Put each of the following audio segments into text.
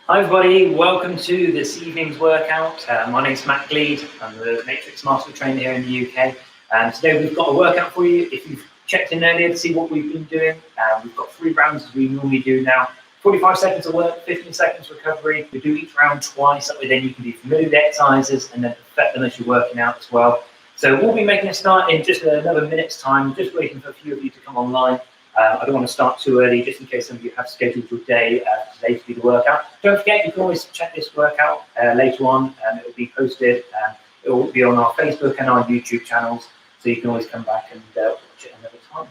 Hi everybody, welcome to this evening's workout. My name's Matt Gleed. I'm the Matrix Master Trainer here in the UK. And today we've got a workout for you. If you've checked in earlier to see what we've been doing, we've got 3 rounds as we normally do now. 45 seconds of work, 15 seconds recovery. We do each round twice, that way then you can be familiar with the exercises and then perfect them as you're working out as well. So we'll be making a start in just another minute's time, just waiting for a few of you to come online. I don't want to start too early, just in case some of you have scheduled your day today to do the workout. Don't forget, you can always check this workout later on. It will be posted. It will be on our Facebook and our YouTube channels, so you can always come back and watch it another time.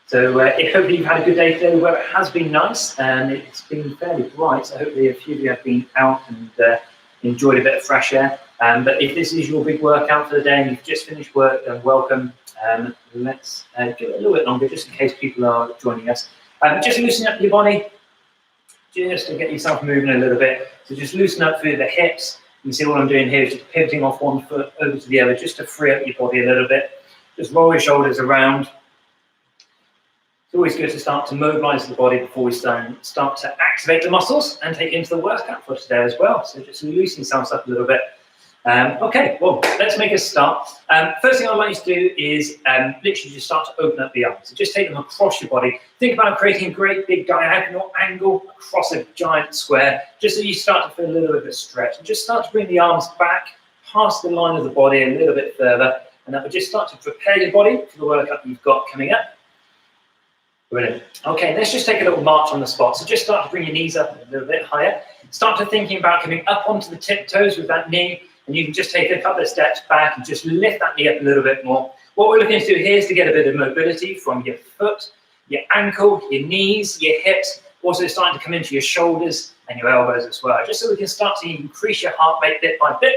So hopefully you've had a good day today. The weather has been nice, and it's been fairly bright, so hopefully a few of you have been out and enjoyed a bit of fresh air. But if this is your big workout for the day and you've just finished work, then welcome. Let's give it a little bit longer, just in case people are joining us. Just loosen up your body, just to get yourself moving a little bit. So just loosen up through the hips. You can see what I'm doing here is just pivoting off one foot over to the other, just to free up your body a little bit. Just roll your shoulders around. It's always good to start to mobilize the body before we start to activate the muscles and take into the workout for today as well. So just loosen yourselves up a little bit. Okay, well, let's make a start. First thing I'd like you to do is literally just start to open up the arms. So just take them across your body. Think about creating a great big diagonal angle across a giant square, just so you start to feel a little bit of stretch. And just start to bring the arms back past the line of the body a little bit further, and that will just start to prepare your body for the workout you've got coming up. Brilliant. Okay, let's just take a little march on the spot. So just start to bring your knees up a little bit higher. Start to thinking about coming up onto the tiptoes with that knee. And you can just take a couple of steps back and just lift that knee up a little bit more. What we're looking to do here is to get a bit of mobility from your foot, your ankle, your knees, your hips, also starting to come into your shoulders and your elbows as well, just so we can start to increase your heart rate bit by bit.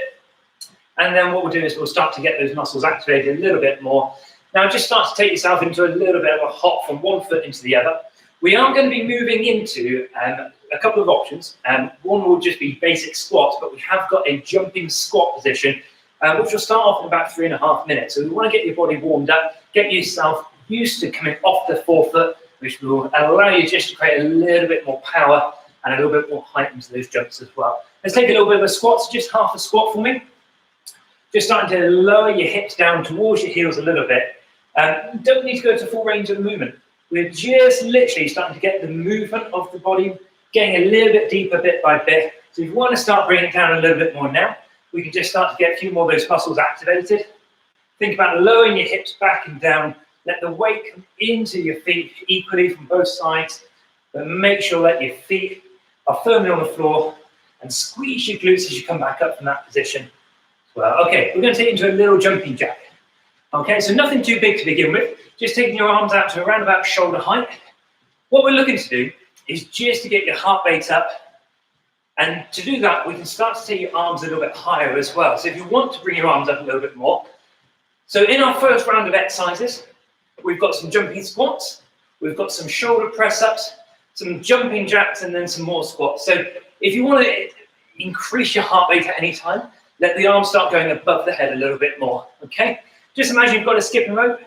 And then what we'll do is we'll start to get those muscles activated a little bit more. Now just start to take yourself into a little bit of a hop from one foot into the other. We are going to be moving into a couple of options. One will just be basic squats, but we have got a jumping squat position, which will start off in about 3.5 minutes. So we want to get your body warmed up, get yourself used to coming off the forefoot, which will allow you just to create a little bit more power and a little bit more height into those jumps as well. Let's take a little bit of a squat, so just half a squat for me. Just starting to lower your hips down towards your heels a little bit. You don't need to go to full range of movement. We're just literally starting to get the movement of the body getting a little bit deeper bit by bit. So if you want to start bringing it down a little bit more now, we can just start to get a few more of those muscles activated. Think about lowering your hips back and down. Let the weight come into your feet equally from both sides, but make sure that your feet are firmly on the floor and squeeze your glutes as you come back up from that position as well. Okay, we're going to take it into a little jumping jack. Okay, so nothing too big to begin with. Just taking your arms out to around about shoulder height. What we're looking to do is just to get your heart rate up. And to do that, we can start to take your arms a little bit higher as well. So if you want to bring your arms up a little bit more. So in our first round of exercises, we've got some jumping squats, we've got some shoulder press-ups, some jumping jacks, and then some more squats. So if you want to increase your heart rate at any time, let the arms start going above the head a little bit more, okay? Just imagine you've got a skipping rope,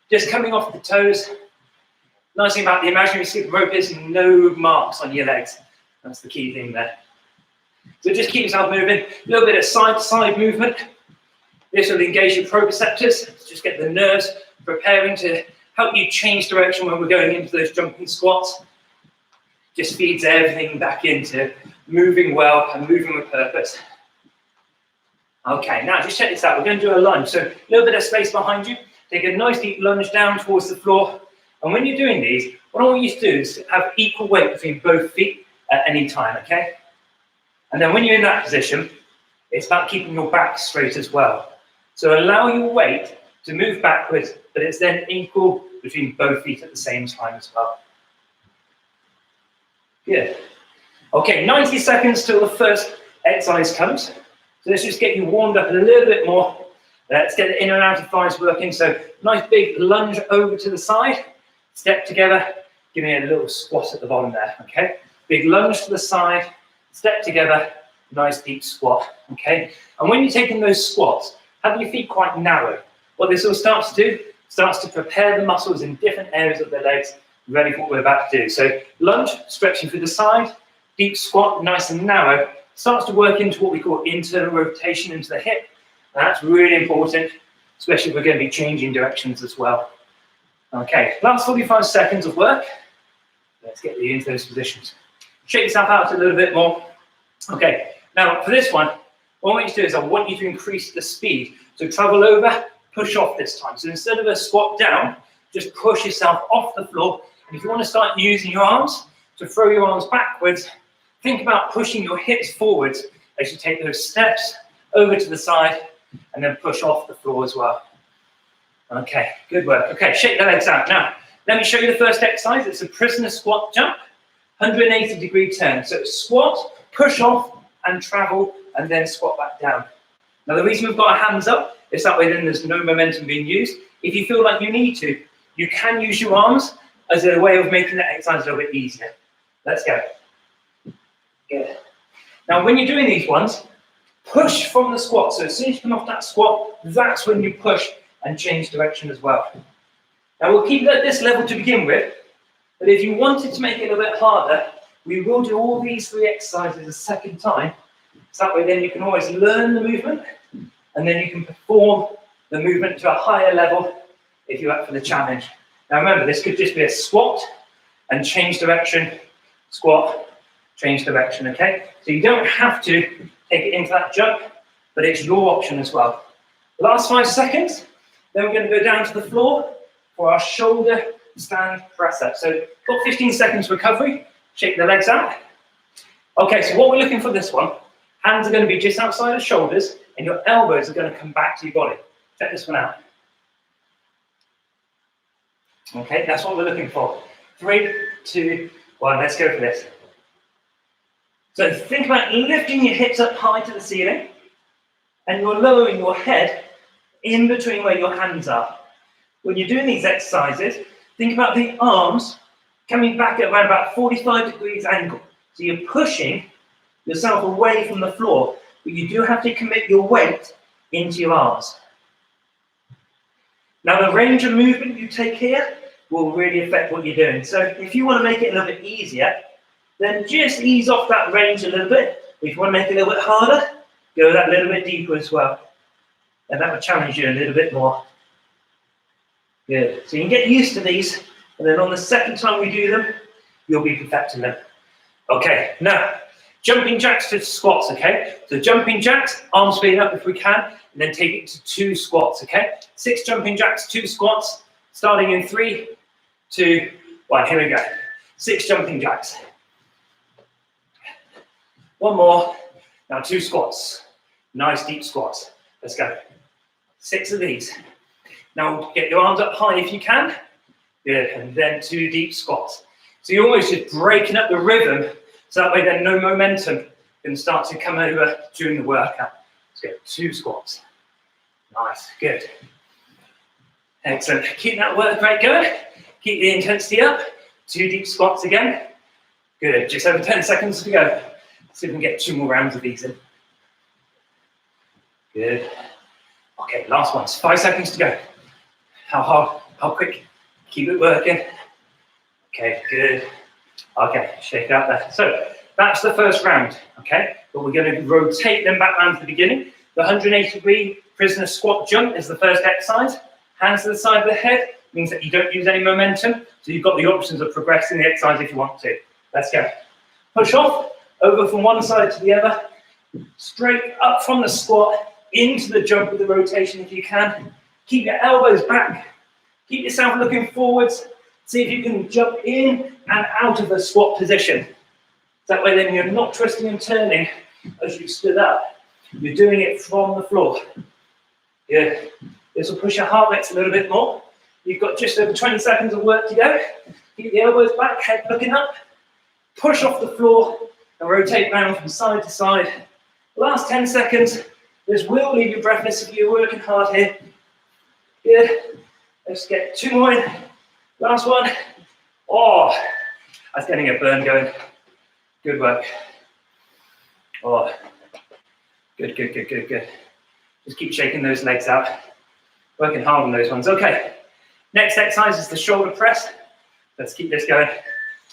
just coming off the toes. Nice thing about the imaginary skipping rope is no marks on your legs. That's the key thing there. So just keep yourself moving. A little bit of side-to-side movement. This will engage your proprioceptors. Just get the nerves preparing to help you change direction when we're going into those jumping squats. Just feeds everything back into moving well and moving with purpose. Okay, now just check this out. We're going to do a lunge. So a little bit of space behind you. Take a nice deep lunge down towards the floor. And when you're doing these, what I want you to do is have equal weight between both feet at any time, okay? And then when you're in that position, it's about keeping your back straight as well. So allow your weight to move backwards, but it's then equal between both feet at the same time as well. Good. Okay, 90 seconds till the first exercise comes. So let's just get you warmed up a little bit more. Let's get the inner and outer thighs working. So nice big lunge over to the side. Step together, give me a little squat at the bottom there, okay? Big lunge to the side, step together, nice deep squat, okay? And when you're taking those squats, have your feet quite narrow. What this all starts to do, starts to prepare the muscles in different areas of the legs, ready for what we're about to do. So lunge, stretching through the side, deep squat, nice and narrow, starts to work into what we call internal rotation into the hip. And that's really important, especially if we're going to be changing directions as well. Okay, last 45 seconds of work. Let's get you into those positions. Shake yourself out a little bit more. Okay, now for this one, what I want you to do is I want you to increase the speed. So travel over, push off this time. So instead of a squat down, just push yourself off the floor. And if you want to start using your arms to throw your arms backwards, think about pushing your hips forwards as you take those steps over to the side and then push off the floor as well. Okay, good work. Okay, shake the legs out. Now, let me show you the first exercise. It's a prisoner squat jump, 180-degree turn. So squat, push off, and travel, and then squat back down. Now, the reason we've got our hands up is that way then there's no momentum being used. If you feel like you need to, you can use your arms as a way of making that exercise a little bit easier. Let's go. Good. Now, when you're doing these ones, push from the squat. So as soon as you come off that squat, that's when you push and change direction as well. Now, we'll keep it at this level to begin with, but if you wanted to make it a little bit harder, we will do all these 3 exercises a second time. So that way then you can always learn the movement, and then you can perform the movement to a higher level if you're up for the challenge. Now remember, this could just be a squat and change direction, squat, change direction, okay? So you don't have to take it into that jump, but it's your option as well. Last 5 seconds, then we're going to go down to the floor for our shoulder stand press up. So got 15 seconds recovery, shake the legs out. Okay, so what we're looking for this one, hands are going to be just outside of shoulders and your elbows are going to come back to your body. Check this one out. Okay, that's what we're looking for. 3, 2, 1, let's go for this. So think about lifting your hips up high to the ceiling and you're lowering your head in between where your hands are. When you're doing these exercises, think about the arms coming back at around about 45 degrees angle. So you're pushing yourself away from the floor, but you do have to commit your weight into your arms. Now the range of movement you take here will really affect what you're doing. So if you want to make it a little bit easier, then just ease off that range a little bit. If you want to make it a little bit harder, go that little bit deeper as well. And that will challenge you a little bit more. Good. So you can get used to these, and then on the second time we do them, you'll be perfecting them. Okay, now, jumping jacks to squats, okay? So jumping jacks, arms speed up if we can, and then take it to 2 squats, okay? 6 jumping jacks, 2 squats, starting in 3, 2, 1, here we go. 6 jumping jacks. 1 more, now 2 squats. Nice deep squats, let's go. 6 of these. Now get your arms up high if you can. Good, and then 2 deep squats. So you're always just breaking up the rhythm, so that way then no momentum can start to come over during the workout. Let's go, 2 squats. Nice, good. Excellent, keep that work rate going. Keep the intensity up. 2 deep squats again. Good, just over 10 seconds to go. Let's see if we can get 2 more rounds of these in. Good. Okay, last ones, 5 seconds to go. How hard, how quick? Keep it working. Okay, good. Okay, shake it out there. So that's the first round, okay? But we're going to rotate them back down to the beginning. The 180-degree prisoner squat jump is the first exercise. Hands to the side of the head means that you don't use any momentum. So you've got the options of progressing the exercise if you want to. Let's go. Push off, over from one side to the other. Straight up from the squat into the jump with the rotation if you can. Keep your elbows back. Keep yourself looking forwards. See if you can jump in and out of the squat position. That way then you're not twisting and turning as you stood up. You're doing it from the floor. Good. This will push your heart rates a little bit more. You've got just over 20 seconds of work to go. Keep the elbows back, head looking up. Push off the floor and rotate round from side to side. Last 10 seconds. This will leave you breathless if you're working hard here. Good. Let's get 2 more in. Last one. Oh, that's getting a burn going. Good work. Oh, good, good, good, good, good. Just keep shaking those legs out. Working hard on those ones. Okay. Next exercise is the shoulder press. Let's keep this going.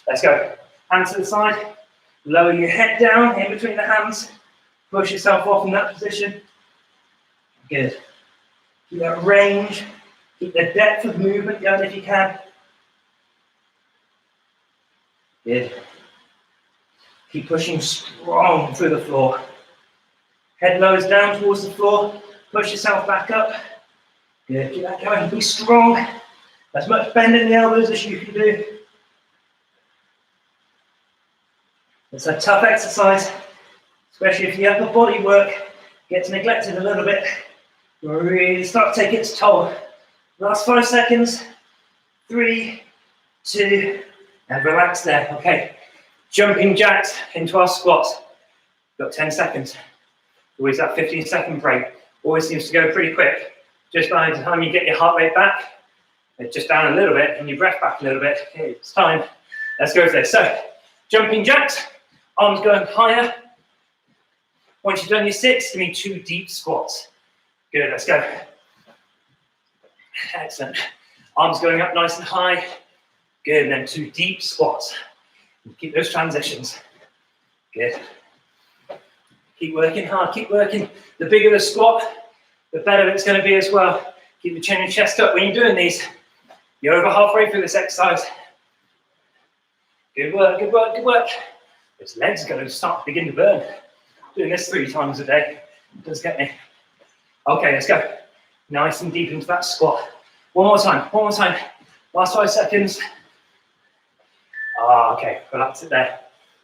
Let's go. Hands to the side. Lower your head down in between the hands. Push yourself off in that position. Good. Keep that range. Keep the depth of movement going if you can. Good. Keep pushing strong through the floor. Head lowers down towards the floor. Push yourself back up. Good. Keep that going. Be strong. As much bend in the elbows as you can do. It's a tough exercise, especially if the upper body work gets neglected a little bit. You'll really start to take its toll. Last 5 seconds. 3, 2, and relax there. Okay. Jumping jacks into our squats. Got 10 seconds. Always that 15-second break. Always seems to go pretty quick. Just by the time you get your heart rate back, it's just down a little bit and your breath back a little bit. Okay, it's time. Let's go for this. So, jumping jacks, arms going higher. Once you've done your 6, give me 2 deep squats. Good, let's go. Excellent. Arms going up nice and high. Good, and then 2 deep squats. Keep those transitions. Good. Keep working hard, keep working. The bigger the squat, the better it's going to be as well. Keep the chin and chest up when you're doing these. You're over halfway through this exercise. Good work, good work, good work. This leg's going to begin to burn. Doing this 3 times a day does get me. Okay, let's go. Nice and deep into that squat. One more time. Last 5 seconds. Okay, relax it there.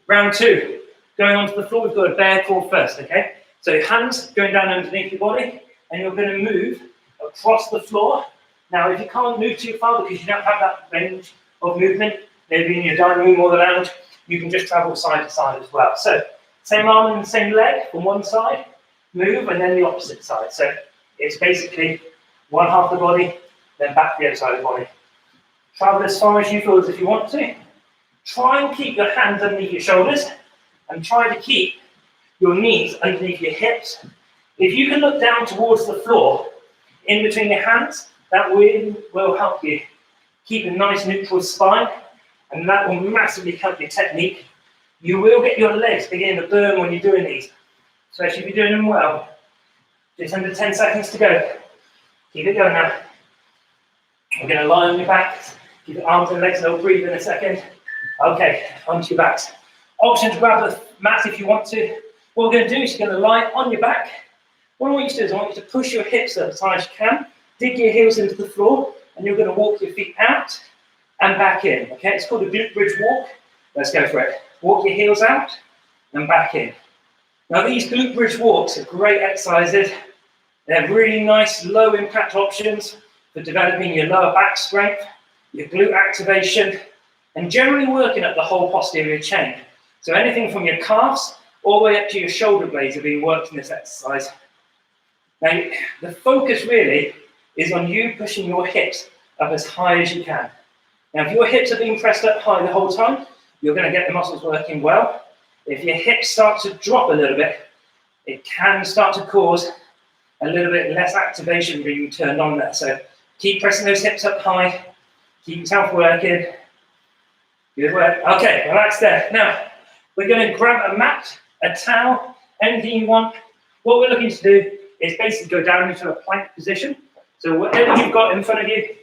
Round 2. Going onto the floor, we've got a bear crawl first, okay? So hands going down underneath your body, and you're going to move across the floor. Now, if you can't move too far because you don't have that range of movement, maybe in your dining room or the lounge, you can just travel side to side as well. So, same arm and same leg from one side, move, and then the opposite side. So, it's basically one half of the body, then back to the other side of the body. Travel as far as you feel as if you want to. Try and keep your hands underneath your shoulders, and try to keep your knees underneath your hips. If you can look down towards the floor, in between your hands, that will help you keep a nice neutral spine, and that will massively help your technique. You will get your legs beginning to burn when you're doing these, especially if you're doing them well. Just under 10 seconds to go. Keep it going now. We're going to lie on your back. Keep your arms and legs, they'll breathe in a second. Okay, onto your backs. Option to grab the mat if you want to. What we're going to do is you're going to lie on your back. What I want you to do is I want you to push your hips up as high as you can, dig your heels into the floor, and you're going to walk your feet out and back in. Okay, it's called a glute bridge walk. Let's go for it. Walk your heels out and back in. Now these glute bridge walks are great exercises. They're really nice low impact options for developing your lower back strength, your glute activation, and generally working up the whole posterior chain. So anything from your calves all the way up to your shoulder blades are being worked in this exercise. Now, the focus really is on you pushing your hips up as high as you can. Now, if your hips are being pressed up high the whole time, you're going to get the muscles working well. If your hips start to drop a little bit, it can start to cause a little bit less activation being turned on there. So keep pressing those hips up high, keep yourself working. Good work. Okay, relax there. Now, we're going to grab a mat, a towel, anything you want. What we're looking to do is basically go down into a plank position. So whatever you've got in front of you,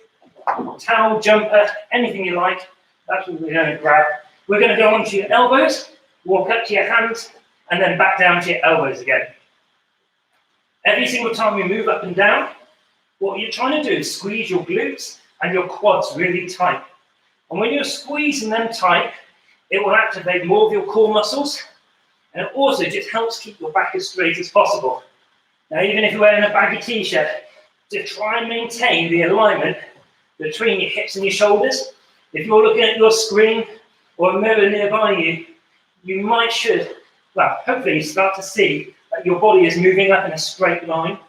towel, jumper, anything you like, that's what we're going to grab. We're going to go onto your elbows, walk up to your hands, and then back down to your elbows again. Every single time we move up and down, what you're trying to do is squeeze your glutes and your quads really tight. And when you're squeezing them tight, it will activate more of your core muscles, and it also just helps keep your back as straight as possible. Now, even if you're wearing a baggy t-shirt, to try and maintain the alignment between your hips and your shoulders. If you're looking at your screen or a mirror nearby you, you hopefully start to see that your body is moving up in a straight line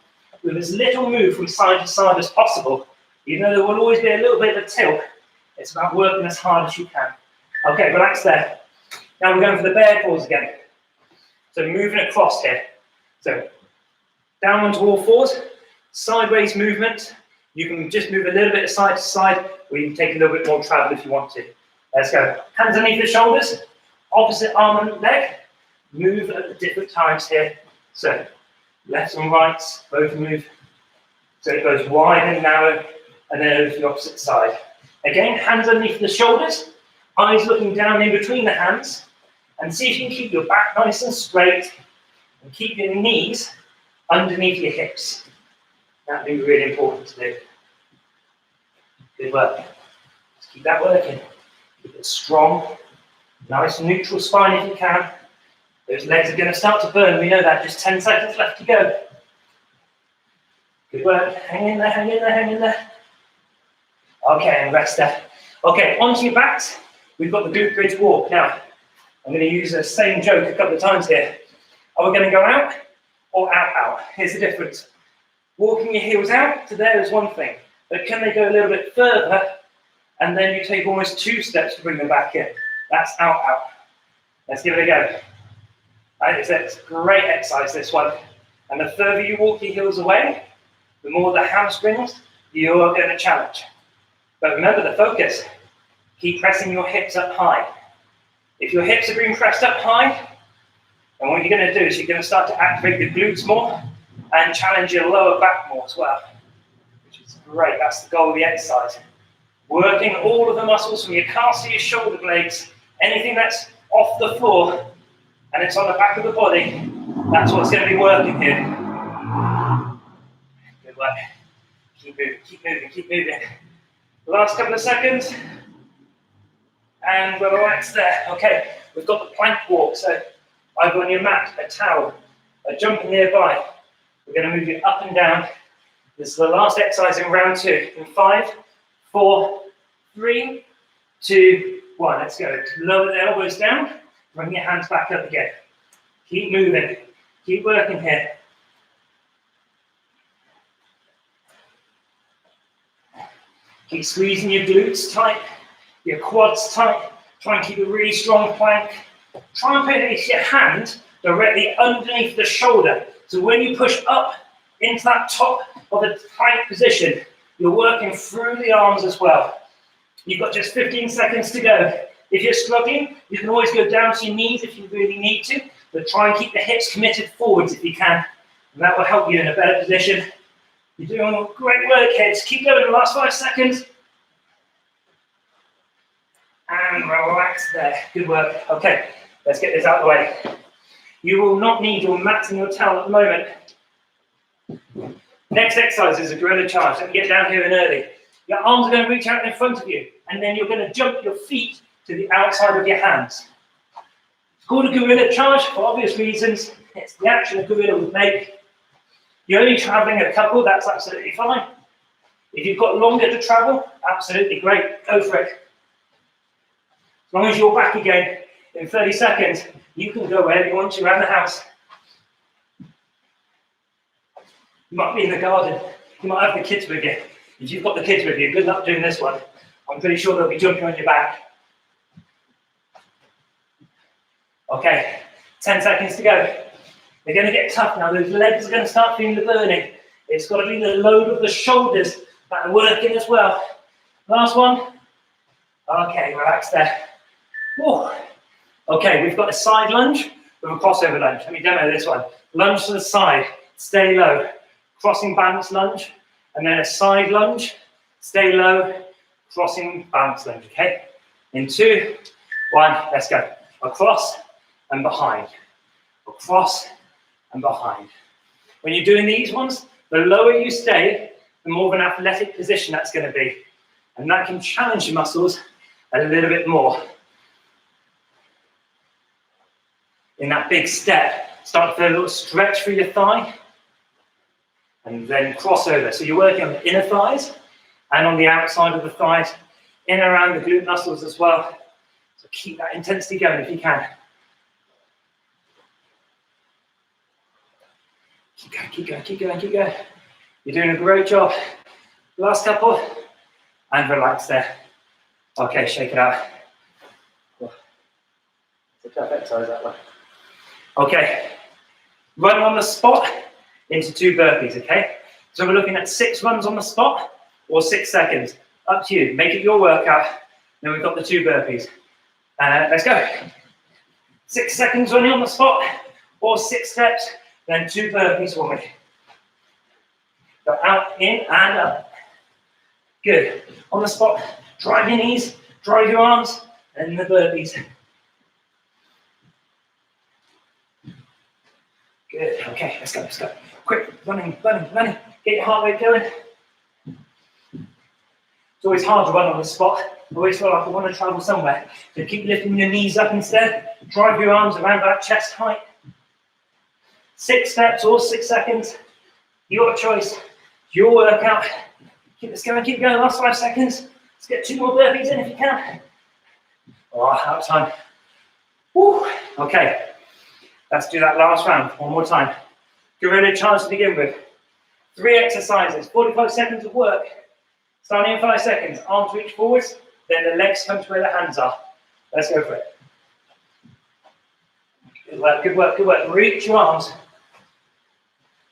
with as little move from side to side as possible. Even though there will always be a little bit of a tilt, it's about working as hard as you can. Okay, relax there. Now we're going for the bear crawls again. So moving across here. So down onto all fours, sideways movement. You can just move a little bit side to side, or you can take a little bit more travel if you want to. Let's go. Hands underneath the shoulders, opposite arm and leg, move at the different times here. So left and right, both move. So it goes wide and narrow, and then over to the opposite side. Again, hands underneath the shoulders, eyes looking down in between the hands, and see if you can keep your back nice and straight, and keep your knees underneath your hips. That'd be really important to do. Good work. Just keep that working. Keep it strong. Nice neutral spine if you can. Those legs are going to start to burn. We know that. Just 10 seconds left to go. Good work. Hang in there, hang in there, hang in there. Okay, and rest there. Okay, onto your backs. We've got the glute bridge walk. Now, I'm going to use the same joke a couple of times here. Are we going to go out or out, out? Here's the difference. Walking your heels out to there is one thing, but can they go a little bit further and then you take almost 2 steps to bring them back in? That's out, out. Let's give it a go. It's a great exercise, this one. And the further you walk your heels away, the more the hamstrings you are going to challenge. But remember the focus. Keep pressing your hips up high. If your hips are being pressed up high, then what you're going to do is you're going to start to activate the glutes more and challenge your lower back more as well, which is great. That's the goal of the exercise. Working all of the muscles from your calves to your shoulder blades, anything that's off the floor and it's on the back of the body, that's what's going to be working here. Good work. Keep moving, keep moving, keep moving. Last couple of seconds. And we're relaxed there. Okay, we've got the plank walk. So either on your mat, a towel, a jumper nearby. We're going to move you up and down. This is the last exercise in round 2. In 5, 4, 3, 2, 1. Let's go. Lower the elbows down. Bring your hands back up again. Keep moving. Keep working here. Keep squeezing your glutes tight, your quads tight. Try and keep a really strong plank. Try and place your hand directly underneath the shoulder. So when you push up into that top of the plank position, you're working through the arms as well. You've got just 15 seconds to go. If you're struggling, you can always go down to your knees if you really need to, but try and keep the hips committed forwards if you can, and that will help you in a better position. You're doing great work here. Just keep going in the last 5 seconds. And relax there. Good work. Okay, let's get this out of the way. You will not need your mat and your towel at the moment. Next exercise is a gorilla charge. Let me get down here and early. Your arms are going to reach out in front of you, and then you're going to jump your feet to the outside of your hands. It's called a gorilla charge for obvious reasons. It's the action a gorilla would make. You're only traveling a couple, that's absolutely fine. If you've got longer to travel, absolutely great, go for it. As long as you're back again in 30 seconds, you can go wherever you want to around the house. You might be in the garden, you might have the kids with you. If you've got the kids with you, good luck doing this one. I'm pretty sure they'll be jumping on your back. Okay, 10 seconds to go. They're going to get tough now. Those legs are going to start feeling the burning. It's got to be the load of the shoulders that are working as well. Last one. Okay, relax there. Whoa. Okay, we've got a side lunge with a crossover lunge. Let me demo this one. Lunge to the side, stay low. Crossing balance lunge, and then a side lunge, stay low, crossing balance lunge, okay? In 2, 1, let's go. Across and behind. Across and behind. When you're doing these ones, the lower you stay, the more of an athletic position that's going to be. And that can challenge your muscles a little bit more. In that big step, start to feel a little stretch through your thigh, and then cross over. So you're working on the inner thighs and on the outside of the thighs, in and around the glute muscles as well. So keep that intensity going if you can. Keep going, keep going, keep going, keep going. You're doing a great job. Last couple, and relax there. Okay, shake it out. It's a tough exercise, that one. Okay, run on the spot into 2 burpees, okay? So we're looking at 6 runs on the spot or 6 seconds. Up to you. Make it your workout. Then we've got the 2 burpees. Let's go. 6 seconds running on the spot, or 6 steps, then 2 burpees for me. Go out, in, and up. Good. On the spot, drive your knees, drive your arms, and the burpees. Good. Okay, let's go, let's go. Quick, running, running, running. Get your heart rate going. It's always hard to run on the spot. I always feel like I want to travel somewhere. So keep lifting your knees up instead. Drive your arms around about chest height. 6 steps or 6 seconds. Your choice. Your workout. Keep this going, keep going. Last 5 seconds. Let's get 2 more burpees in if you can. Oh, out of time. Woo. Okay. Let's do that last round. One more time. Gorilla charge to begin with. 3 exercises. 45 seconds of work. Starting in 5 seconds. Arms reach forwards. Then the legs come to where the hands are. Let's go for it. Good work, good work, good work. Reach your arms.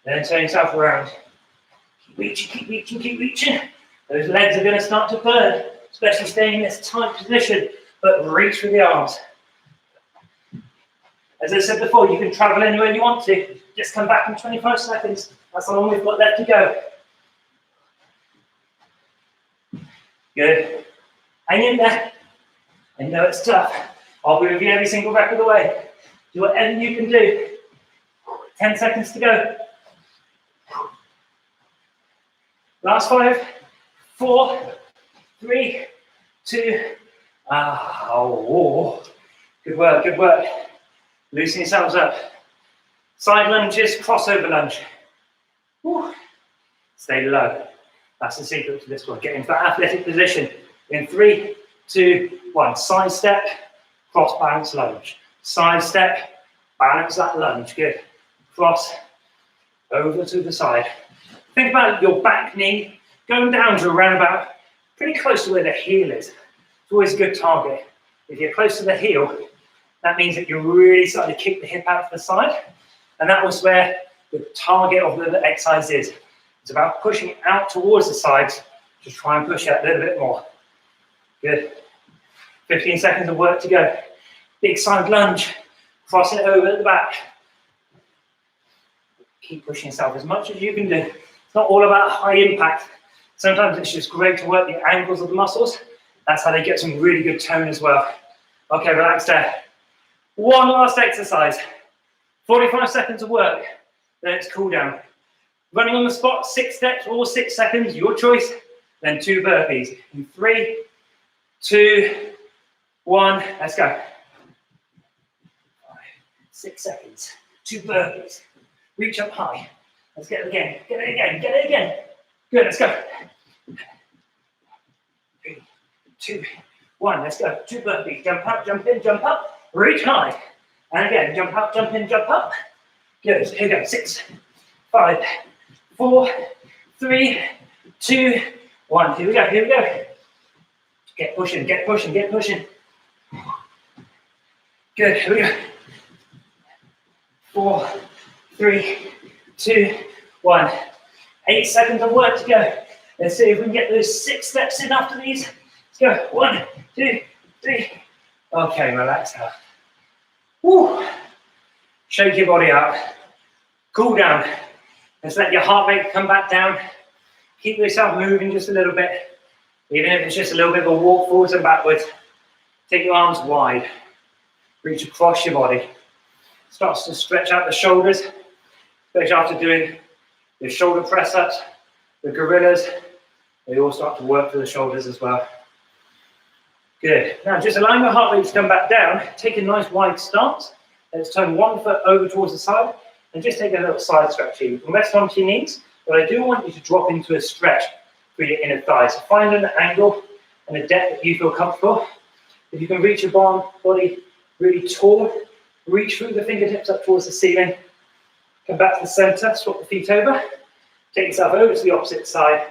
Then turn yourself around. Keep reaching, keep reaching, keep reaching. Those legs are going to start to burn, especially staying in this tight position, but reach with the arms. As I said before, you can travel anywhere you want to. Just come back in 25 seconds. That's how long we've got left to go. Good. Hang in there. I know it's tough. I'll be with you every single rep of the way. Do whatever you can do. 10 seconds to go. Last 5, 4, 3, 2. Oh, good work, good work. Loosen yourselves up. Side lunges, crossover lunge. Woo. Stay low. That's the secret to this one. Get into that athletic position. In 3, 2, 1. Side step, cross balance lunge. Side step, balance that lunge. Good. Cross over to the side. Think about your back knee going down to around about pretty close to where the heel is. It's always a good target. If you're close to the heel, that means that you're really starting to kick the hip out to the side. And that was where the target of the exercise is. It's about pushing out towards the sides. Just try and push out a little bit more. Good. 15 seconds of work to go. Big side lunge. Cross it over at the back. Keep pushing yourself as much as you can do. It's not all about high impact. Sometimes it's just great to work the angles of the muscles. That's how they get some really good tone as well. Okay, relax there. One last exercise. 45 seconds of work. Then it's cool down. Running on the spot, 6 steps or 6 seconds, your choice. Then 2 burpees. In 3, 2, 1, let's go. 5, 6 seconds, 2 burpees. Reach up high. Let's get it again, get it again, get it again. Good, let's go. 3, 2, 1, let's go. 2 burpees. Jump up, jump in, jump up. Reach high. And again, jump up, jump in, jump up. Good, here we go. 6, 5, 4, 3, 2, 1. Here we go, here we go. Get pushing, get pushing, get pushing. Good, here we go. 4, 3, 2, 1. 8 seconds of work to go. Let's see if we can get those 6 steps in after these. Let's go. 1, 2, 3. Okay, relax now. Woo. Shake your body out. Cool down. Let's let your heart rate come back down. Keep yourself moving just a little bit. Even if it's just a little bit of a walk forwards and backwards. Take your arms wide. Reach across your body. Starts to stretch out the shoulders. Especially after doing the shoulder press ups, the gorillas. They all start to work for the shoulders as well. Good. Now just allowing your heart rate to come back down. Take a nice wide stance. Let's turn one foot over towards the side. And just take a little side stretch here. You can rest onto your knees, but I do want you to drop into a stretch for your inner thighs. So find an angle and a depth that you feel comfortable. If you can reach your body really tall, reach through the fingertips up towards the ceiling. Come back to the center, swap the feet over. Take yourself over to the opposite side.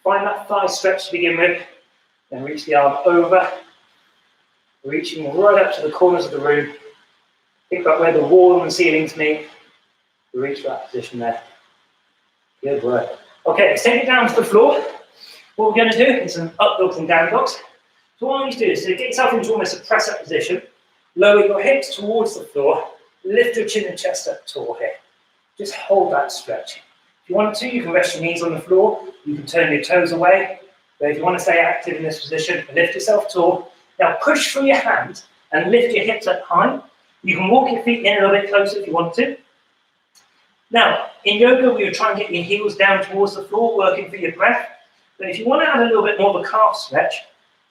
Find that thigh stretch to begin with. Then reach the arm over. Reaching right up to the corners of the room. Think about where the wall and the ceilings meet. Reach for that position there. Good work. Okay, let's take it down to the floor. What we're going to do is some up dogs and down dogs. So what I want you to do is to get yourself into almost a press up position. Lower your hips towards the floor. Lift your chin and chest up tall here. Just hold that stretch. If you want to, you can rest your knees on the floor. You can turn your toes away. But if you want to stay active in this position, lift yourself tall. Now push through your hands and lift your hips up high. You can walk your feet in a little bit closer if you want to. Now, in yoga, we would try and get your heels down towards the floor, working for your breath. But if you want to add a little bit more of a calf stretch,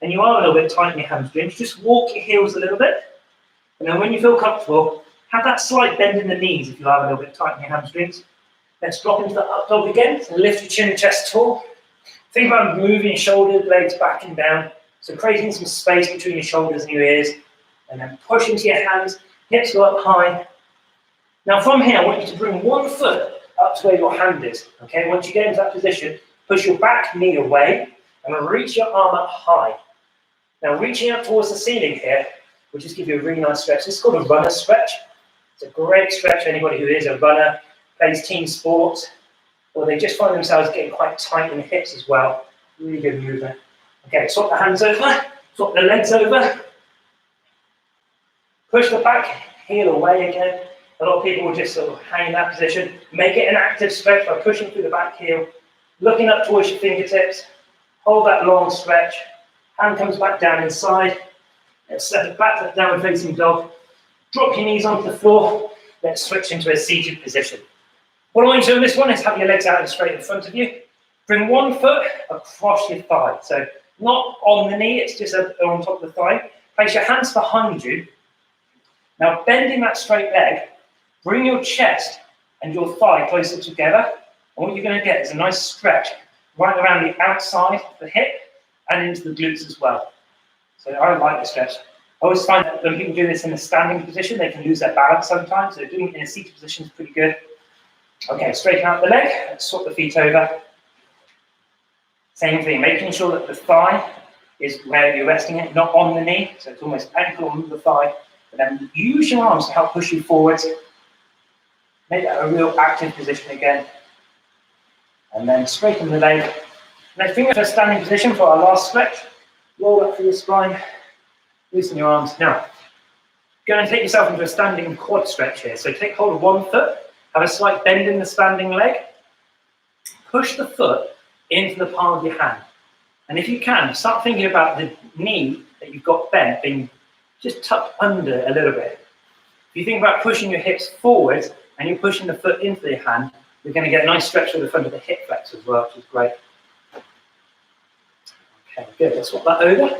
and you are a little bit tight in your hamstrings, just walk your heels a little bit. And then when you feel comfortable, have that slight bend in the knees if you are a little bit tight in your hamstrings. Let's drop into the up dog again. So lift your chin and chest tall. Think about moving your shoulders, legs back and down. So creating some space between your shoulders and your ears. And then push into your hands, hips go up high. Now from here, I want you to bring one foot up to where your hand is. Okay, once you get into that position, push your back knee away and reach your arm up high. Now reaching up towards the ceiling here will just give you a really nice stretch. This is called a runner stretch. It's a great stretch for anybody who is a runner, plays team sports, or they just find themselves getting quite tight in the hips as well. Really good movement. Okay, swap the hands over, swap the legs over. Push the back heel away again. A lot of people will just sort of hang in that position. Make it an active stretch by pushing through the back heel, looking up towards your fingertips. Hold that long stretch. Hand comes back down inside. Let's step it back to the downward facing dog. Drop your knees onto the floor. Let's switch into a seated position. What I want you to do in this one is have your legs out and straight in front of you. Bring one foot across your thigh. So not on the knee, it's just on top of the thigh. Place your hands behind you. Now bending that straight leg, bring your chest and your thigh closer together. And what you're going to get is a nice stretch right around the outside of the hip and into the glutes as well. So I like the stretch. I always find that when people do this in a standing position, they can lose their balance sometimes. So doing it in a seated position is pretty good. Okay, straighten out the leg, let's swap the feet over. Same thing, making sure that the thigh is where you're resting it, not on the knee. So it's almost ankle on the thigh. But then use your arms to help push you forwards. Make that a real active position again. And then straighten the leg. Let's bring it to a standing position for our last stretch. Roll up through your spine. Loosen your arms. Now, go and take yourself into a standing quad stretch here. So take hold of one foot. Have a slight bend in the standing leg. Push the foot into the palm of your hand. And if you can, start thinking about the knee that you've got bent being just tucked under a little bit. If you think about pushing your hips forward and you're pushing the foot into the hand, you're going to get a nice stretch with the front of the hip flex as well, which is great. Okay, good. Let's swap that over.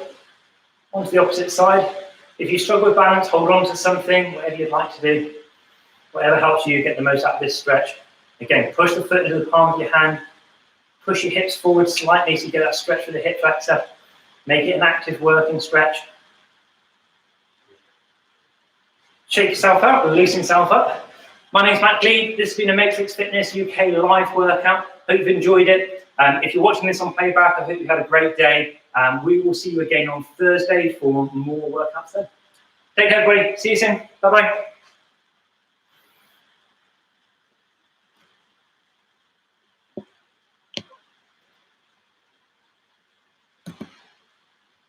Onto the opposite side. If you struggle with balance, hold on to something, whatever you'd like to do. Whatever helps you get the most out of this stretch. Again, push the foot into the palm of your hand. Push your hips forward slightly so you get that stretch for the hip flexor. Make it an active working stretch. Shake yourself out, release yourself up. My name's Matt Gleed. This has been a Matrix Fitness UK live workout. Hope you've enjoyed it. If you're watching this on playback, I hope you had a great day. We will see you again on Thursday for more workouts then. Take care, everybody. See you soon. Bye-bye.